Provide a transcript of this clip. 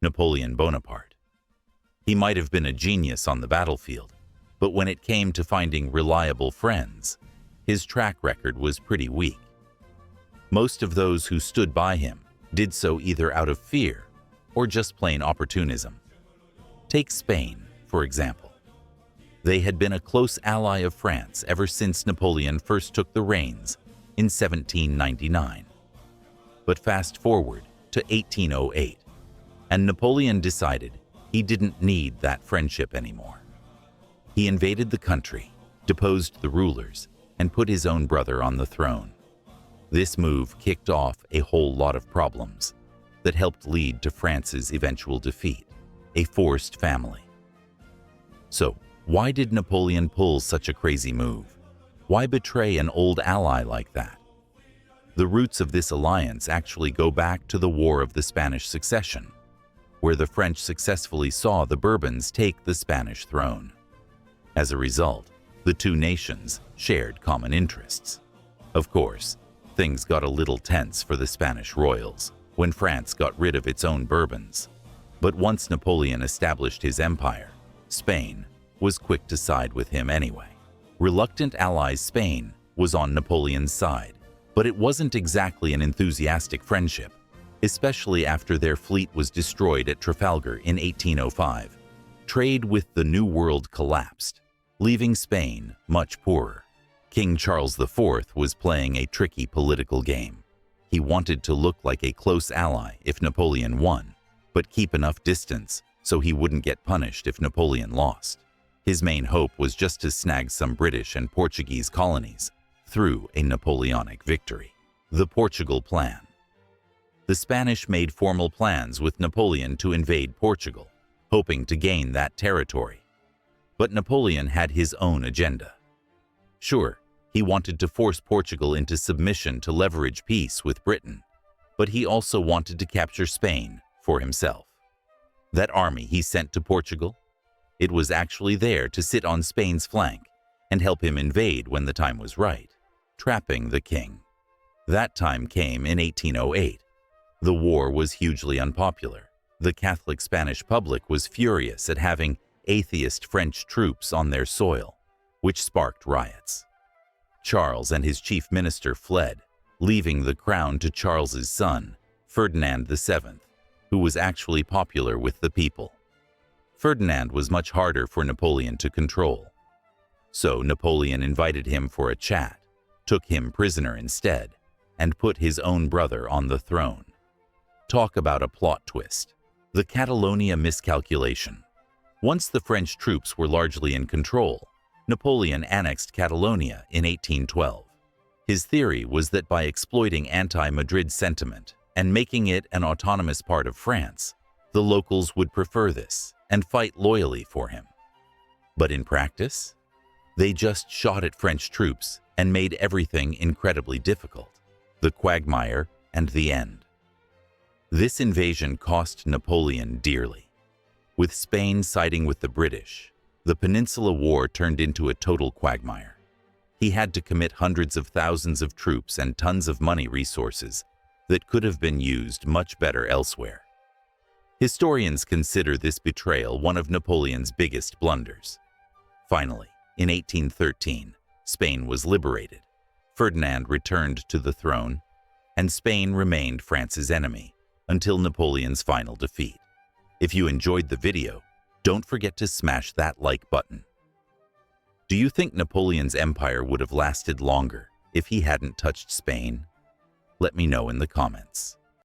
Napoleon Bonaparte. He might have been a genius on the battlefield, but when it came to finding reliable friends, his track record was pretty weak. Most of those who stood by him did so either out of fear or just plain opportunism. Take Spain, for example. They had been a close ally of France ever since Napoleon first took the reins in 1799. But fast forward to 1808, and Napoleon decided he didn't need that friendship anymore. He invaded the country, deposed the rulers, and put his own brother on the throne. This move kicked off a whole lot of problems that helped lead to France's eventual defeat, a forced family. So, why did Napoleon pull such a crazy move? Why betray an old ally like that? The roots of this alliance actually go back to the War of the Spanish Succession, where the French successfully saw the Bourbons take the Spanish throne. As a result, the two nations shared common interests. Of course, things got a little tense for the Spanish royals when France got rid of its own Bourbons. But once Napoleon established his empire, Spain was quick to side with him anyway. Reluctant ally Spain was on Napoleon's side, but it wasn't exactly an enthusiastic friendship, especially after their fleet was destroyed at Trafalgar in 1805. Trade with the New World collapsed, leaving Spain much poorer. King Charles IV was playing a tricky political game. He wanted to look like a close ally if Napoleon won, but keep enough distance so he wouldn't get punished if Napoleon lost. His main hope was just to snag some British and Portuguese colonies through a Napoleonic victory. The Portugal Plan. The Spanish made formal plans with Napoleon to invade Portugal, hoping to gain that territory. But Napoleon had his own agenda. Sure, he wanted to force Portugal into submission to leverage peace with Britain, but he also wanted to capture Spain for himself. That army he sent to Portugal, it was actually there to sit on Spain's flank and help him invade when the time was right, trapping the king. That time came in 1808. The war was hugely unpopular. The Catholic Spanish public was furious at having atheist French troops on their soil, which sparked riots. Charles and his chief minister fled, leaving the crown to Charles's son, Ferdinand VII, who was actually popular with the people. Ferdinand was much harder for Napoleon to control. So Napoleon invited him for a chat, took him prisoner instead, and put his own brother on the throne. Talk about a plot twist. The Catalonia miscalculation. Once the French troops were largely in control, Napoleon annexed Catalonia in 1812. His theory was that by exploiting anti-Madrid sentiment and making it an autonomous part of France, the locals would prefer this and fight loyally for him. But in practice, they just shot at French troops and made everything incredibly difficult. The quagmire and the end. This invasion cost Napoleon dearly. With Spain siding with the British, the Peninsular War turned into a total quagmire. He had to commit hundreds of thousands of troops and tons of money resources that could have been used much better elsewhere. Historians consider this betrayal one of Napoleon's biggest blunders. Finally, in 1813, Spain was liberated. Ferdinand returned to the throne, and Spain remained France's enemy until Napoleon's final defeat. If you enjoyed the video, don't forget to smash that like button. Do you think Napoleon's empire would have lasted longer if he hadn't touched Spain? Let me know in the comments.